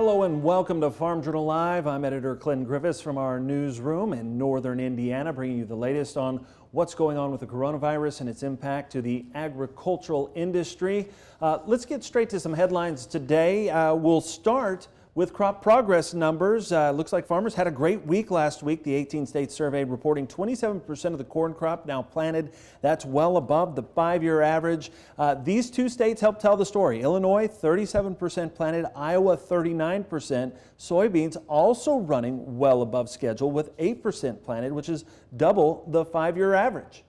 Hello and welcome to Farm Journal Live. I'm editor Clinton Griffiths from our newsroom in northern Indiana, bringing you the latest on what's going on with the coronavirus and its impact to the agricultural industry. Let's get straight to some headlines today. We'll start with crop progress numbers. Looks like farmers had a great week last week. The 18 states surveyed reporting 27% of the corn crop now planted. That's well above the 5-year average. These two states help tell the story. Illinois, 37% planted, Iowa, 39%. Soybeans also running well above schedule with 8% planted, which is double the 5-year average.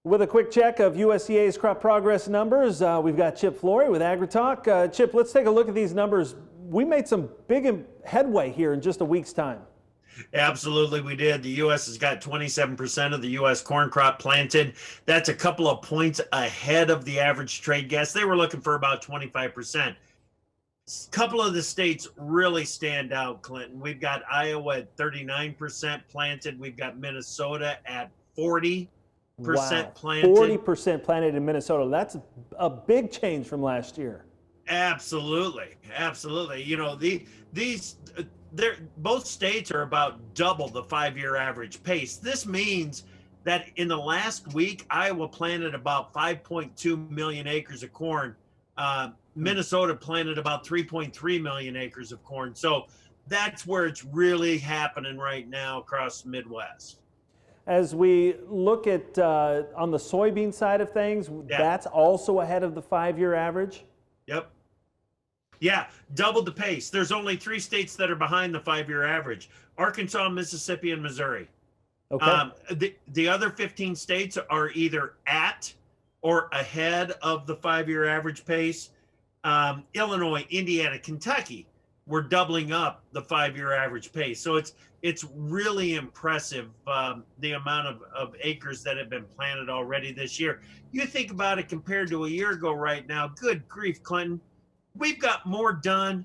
With a quick check of USDA's crop progress numbers, we've got Chip FLORY with AgriTalk. Chip, let's take a look at these numbers. We made some big headway here in just a week's time. Absolutely, we did. The U.S. has got 27% of the U.S. corn crop planted. That's a couple of points ahead of the average trade guess. They were looking for about 25%. A couple of the states really stand out, Clinton. We've got Iowa at 39% planted. We've got Minnesota at 40% planted. 40% planted in Minnesota. That's a big change from last year. Absolutely. You know, both states are about double the 5-year average pace. This means that in the last week, Iowa planted about 5.2 million acres of corn. Minnesota planted about 3.3 million acres of corn. So that's where it's really happening right now across the Midwest. As we look at on the soybean side of things, that's also ahead of the 5-year average. Yep. Yeah, doubled the pace. There's only 3 states that are behind the 5-year average: Arkansas, Mississippi, and Missouri. Okay. The other 15 states are either at or ahead of the 5-year average pace. Illinois, Indiana, Kentucky were doubling up the 5-year average pace. So it's really impressive, the amount of acres that have been planted already this year. You think about it compared to a year ago right now, good grief, Clinton. We've got more done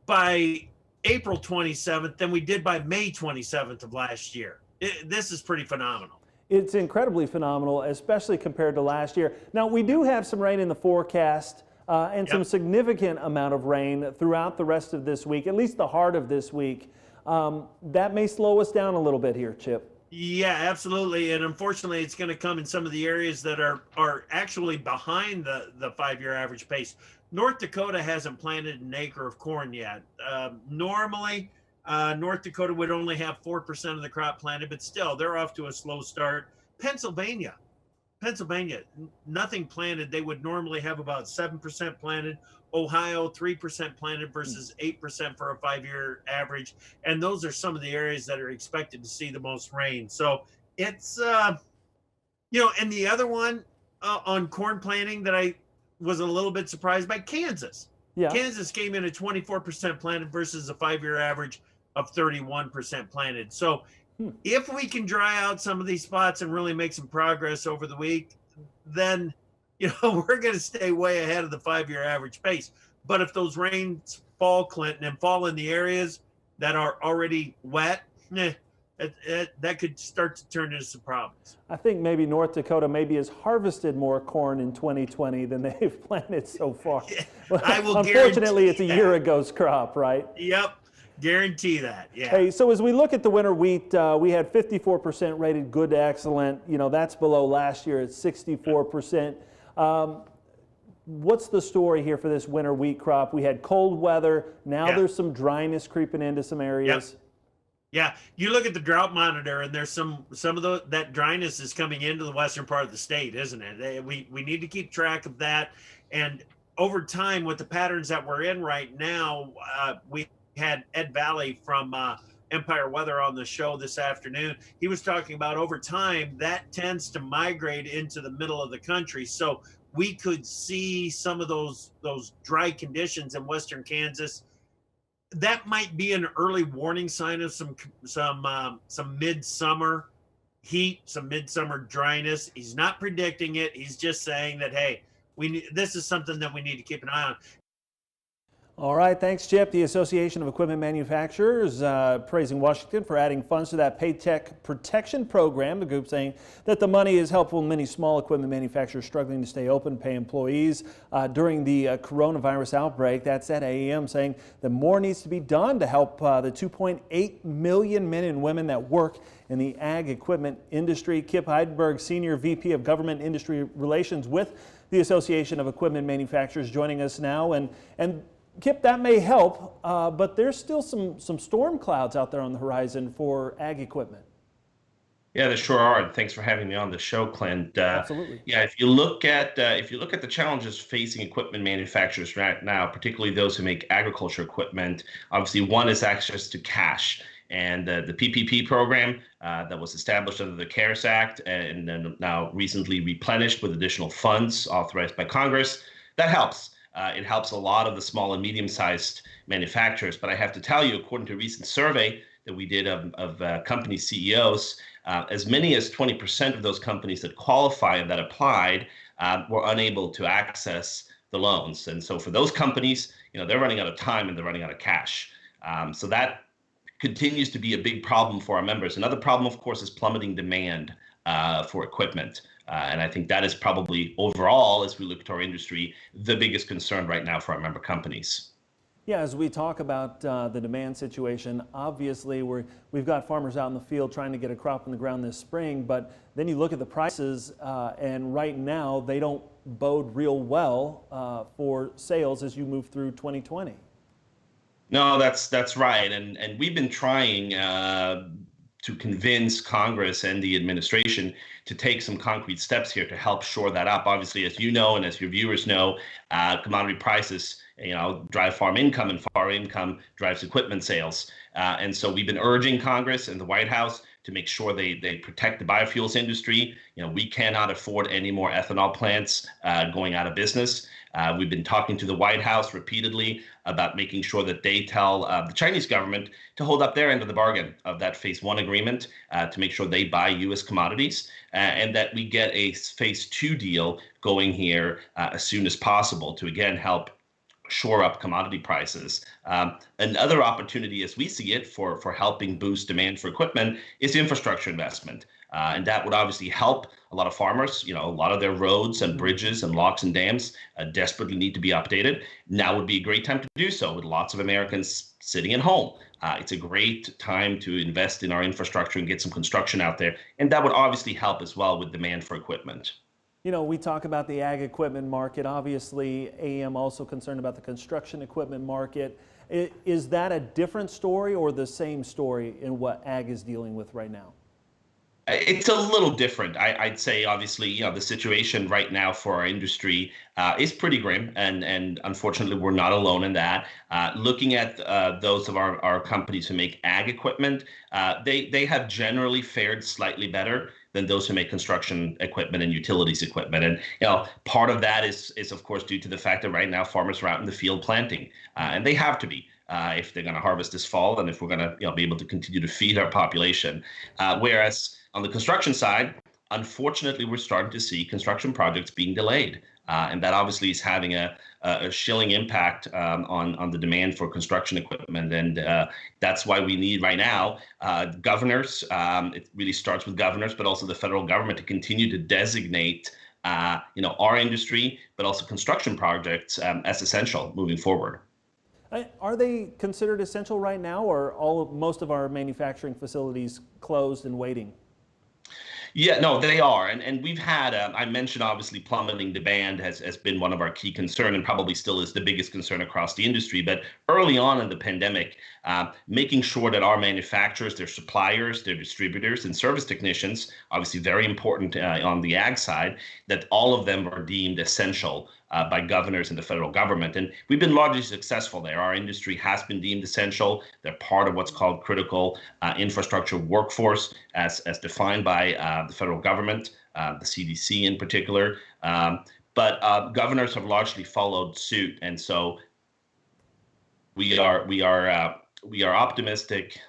by April 27th than we did by May 27th of last year. This is pretty phenomenal. It's incredibly phenomenal, especially compared to last year. Now, we do have some rain in the forecast and some significant amount of rain throughout the rest of this week, at least the heart of this week. That may slow us down a little bit here, Chip. Yeah, absolutely. And unfortunately, it's going to come in some of the areas that are actually behind the 5-year average pace. North Dakota hasn't planted an acre of corn yet. Normally, North Dakota would only have 4% of the crop planted, but still, they're off to a slow start. Pennsylvania, nothing planted. They would normally have about 7% planted. Ohio, 3% planted versus 8% for a 5-year average. And those are some of the areas that are expected to see the most rain. So it's, and the other one on corn planting that I was a little bit surprised by, Kansas. Yeah. Kansas came in at 24% planted versus a 5-year average of 31% planted. So if we can dry out some of these spots and really make some progress over the week, then we're going to stay way ahead of the 5-year average pace. But if those rains fall, Clinton, and fall in the areas that are already wet, that could start to turn into some problems. I think maybe North Dakota maybe has harvested more corn in 2020 than they've planted so far. I will Unfortunately, it's a year ago's crop, right? Yep. Guarantee that. Yeah. Hey, so as we look at the winter wheat, we had 54% rated good to excellent. That's below last year at 64%. What's the story here for this winter wheat crop? We had cold weather. Now there's some dryness creeping into some areas. Yeah, you look at the drought monitor, and there's some of that dryness is coming into the western part of the state, isn't it? We need to keep track of that. And over time, with the patterns that we're in right now, we had Ed Valley from Empire Weather on the show this afternoon. He was talking about over time that tends to migrate into the middle of the country. So we could see some of those dry conditions in western Kansas. That might be an early warning sign of some midsummer heat, some midsummer dryness. He's not predicting it. He's just saying that, hey, this is something that we need to keep an eye on. All right, thanks, Chip. The Association of Equipment Manufacturers praising Washington for adding funds to that Paycheck Protection Program. The group saying that the money is helpful in many small equipment manufacturers struggling to stay open, pay employees during the coronavirus outbreak. That's at AEM saying that more needs to be done to help the 2.8 million men and women that work in the ag equipment industry. Kip Heidenberg, Senior VP of Government Industry Relations with the Association of Equipment Manufacturers, joining us now. And Kip, that may help, but there's still some storm clouds out there on the horizon for ag equipment. Yeah, there sure are. And thanks for having me on the show, Clint. Absolutely. Yeah, if you look at the challenges facing equipment manufacturers right now, particularly those who make agriculture equipment, obviously one is access to cash. And the PPP program that was established under the CARES Act and then now recently replenished with additional funds authorized by Congress, that helps. It helps a lot of the small and medium-sized manufacturers. But I have to tell you, according to a recent survey that we did of company CEOs, as many as 20% of those companies that qualify and that applied were unable to access the loans. And so for those companies, they're running out of time and they're running out of cash. So that continues to be a big problem for our members. Another problem, of course, is plummeting demand for equipment. And I think that is probably overall, as we look to our industry, the biggest concern right now for our member companies. Yeah, as we talk about the demand situation, obviously we've got farmers out in the field trying to get a crop in the ground this spring, but then you look at the prices and right now they don't bode real well for sales as you move through 2020. No, that's right. And we've been trying to convince Congress and the administration to take some concrete steps here to help shore that up. Obviously, as you know, and as your viewers know, commodity prices, drive farm income, and farm income drives equipment sales. And so we've been urging Congress and the White House to make sure they protect the biofuels industry. We cannot afford any more ethanol plants going out of business. We've been talking to the White House repeatedly about making sure that they tell the Chinese government to hold up their end of the bargain of that phase one agreement to make sure they buy U.S. commodities and that we get a phase two deal going here as soon as possible to, again, help shore up commodity prices. Another opportunity, as we see it, for helping boost demand for equipment is infrastructure investment. And that would obviously help a lot of farmers. A lot of their roads and bridges and locks and dams desperately need to be updated. Now would be a great time to do so with lots of Americans sitting at home. It's a great time to invest in our infrastructure and get some construction out there. And that would obviously help as well with demand for equipment. We talk about the ag equipment market. Obviously, AEM also concerned about the construction equipment market. Is that a different story or the same story in what ag is dealing with right now? It's a little different. I'd say, obviously, the situation right now for our industry is pretty grim, and unfortunately, we're not alone in that. Looking at those of our companies who make ag equipment, they have generally fared slightly better than those who make construction equipment and utilities equipment. And part of that is of course due to the fact that right now farmers are out in the field planting, and they have to be. If they're going to harvest this fall, and if we're going to be able to continue to feed our population. Whereas on the construction side, unfortunately, we're starting to see construction projects being delayed. And that obviously is having a chilling impact on the demand for construction equipment. And that's why we need right now governors. It really starts with governors, but also the federal government to continue to designate our industry, but also construction projects as essential moving forward. Are they considered essential right now, or most of our manufacturing facilities closed and waiting? Yeah, no, they are. And we've had, I mentioned obviously plummeting demand has been one of our key concern and probably still is the biggest concern across the industry. But early on in the pandemic, making sure that our manufacturers, their suppliers, their distributors and service technicians, obviously very important on the ag side, that all of them are deemed essential by governors and the federal government. And we've been largely successful there. Our industry has been deemed essential. They're part of what's called critical infrastructure workforce as defined by the federal government, the CDC in particular. But governors have largely followed suit. And so we are optimistic.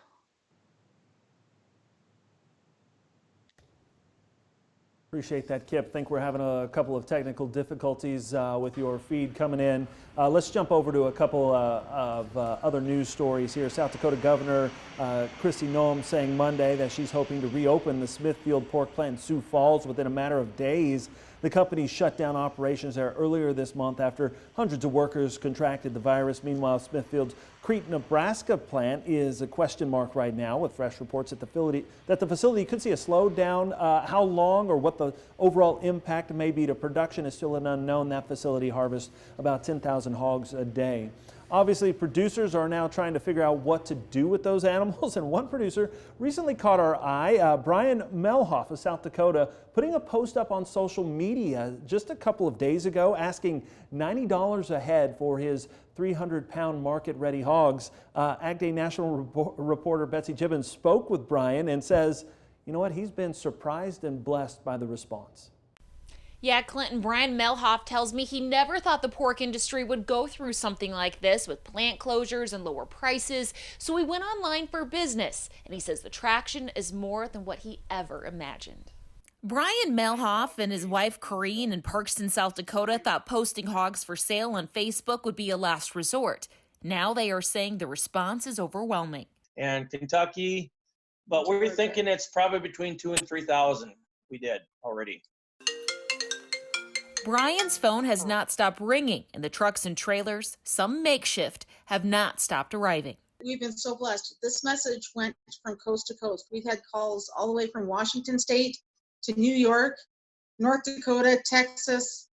Appreciate that, Kip. Think we're having a couple of technical difficulties with your feed coming in. Let's jump over to a couple of other news stories here. South Dakota Governor Kristi Noem saying Monday that she's hoping to reopen the Smithfield pork plant in Sioux Falls within a matter of days. The company shut down operations there earlier this month after hundreds of workers contracted the virus. Meanwhile, Smithfield's Crete, Nebraska plant is a question mark right now, with fresh reports that the facility could see a slowdown. How long or what the overall impact may be to production is still an unknown. That facility harvests about 10,000 hogs a day. Obviously, producers are now trying to figure out what to do with those animals, and one producer recently caught our eye. Brian MEHLHAF of South Dakota putting a post up on social media just a couple of days ago asking $90 a head for his 300-pound market-ready hogs. Ag Day National reporter Betsy Gibbons spoke with Brian and says, you know what, he's been surprised and blessed by the response. Yeah, Clinton, Brian MEHLHAF tells me he never thought the pork industry would go through something like this with plant closures and lower prices, so he went online for business, and he says the traction is more than what he ever imagined. Brian MEHLHAF and his wife CORENE in Parkston, South Dakota thought posting hogs for sale on Facebook would be a last resort. Now they are saying the response is overwhelming. And Kentucky, but we're thinking it's probably between 2,000 and 3,000. We did already. Brian's phone has not stopped ringing, and the trucks and trailers, some makeshift, have not stopped arriving. We've been so blessed. This message went from coast to coast. We've had calls all the way from Washington State to New York, North Dakota, Texas,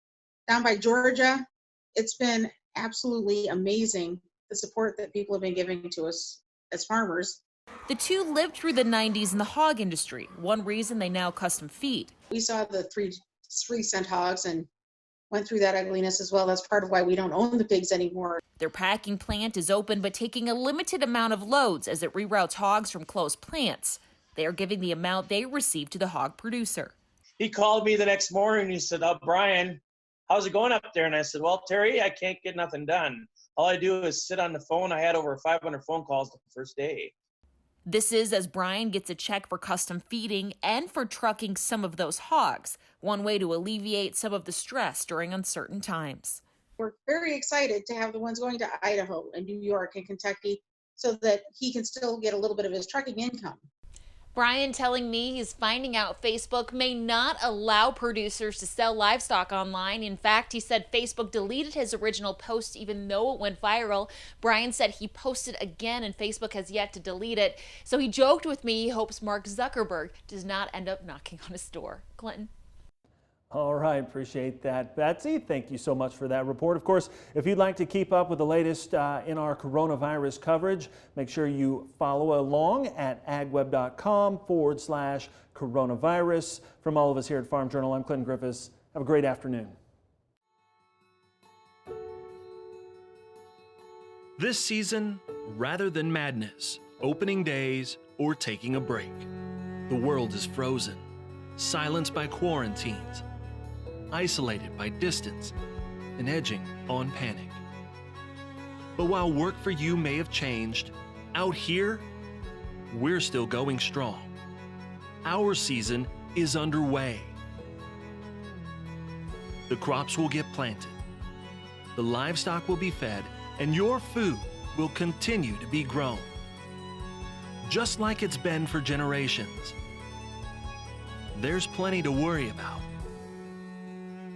down by Georgia. It's been absolutely amazing, the support that people have been giving to us as farmers. The two lived through the 90s in the hog industry, one reason they now custom feed. We saw the 3-cent hogs and went through that ugliness as well. That's part of why we don't own the pigs anymore. Their packing plant is open but taking a limited amount of loads as it reroutes hogs from closed plants. They are giving the amount they receive to the hog producer. He called me the next morning and he said, "Oh, Brian, how's it going up there?" And I said, "Well, Terry, I can't get nothing done. All I do is sit on the phone." I had over 500 phone calls the first day. This is as Brian gets a check for custom feeding and for trucking some of those hogs, one way to alleviate some of the stress during uncertain times. We're very excited to have the ones going to Idaho and New York and Kentucky so that he can still get a little bit of his trucking income. Brian telling me he's finding out Facebook may not allow producers to sell livestock online. In fact, he said Facebook deleted his original post even though it went viral. Brian said he posted again and Facebook has yet to delete it. So he joked with me he hopes Mark Zuckerberg does not end up knocking on his door. Clinton. All right, appreciate that, Betsy. Thank you so much for that report. Of course, if you'd like to keep up with the latest in our coronavirus coverage, make sure you follow along at agweb.com/coronavirus. From all of us here at Farm Journal, I'm Clinton Griffiths. Have a great afternoon. This season, rather than madness, opening days, or taking a break, the world is frozen, silenced by quarantines, isolated by distance, and edging on panic. But while work for you may have changed, out here, we're still going strong. Our season is underway. The crops will get planted, the livestock will be fed, and your food will continue to be grown. Just like it's been for generations. There's plenty to worry about.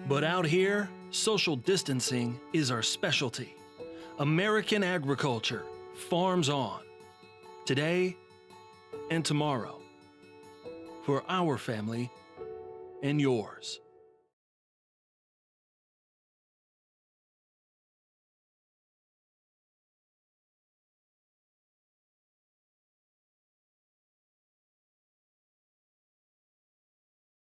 But out here, social distancing is our specialty. American agriculture farms on, today and tomorrow, for our family and yours.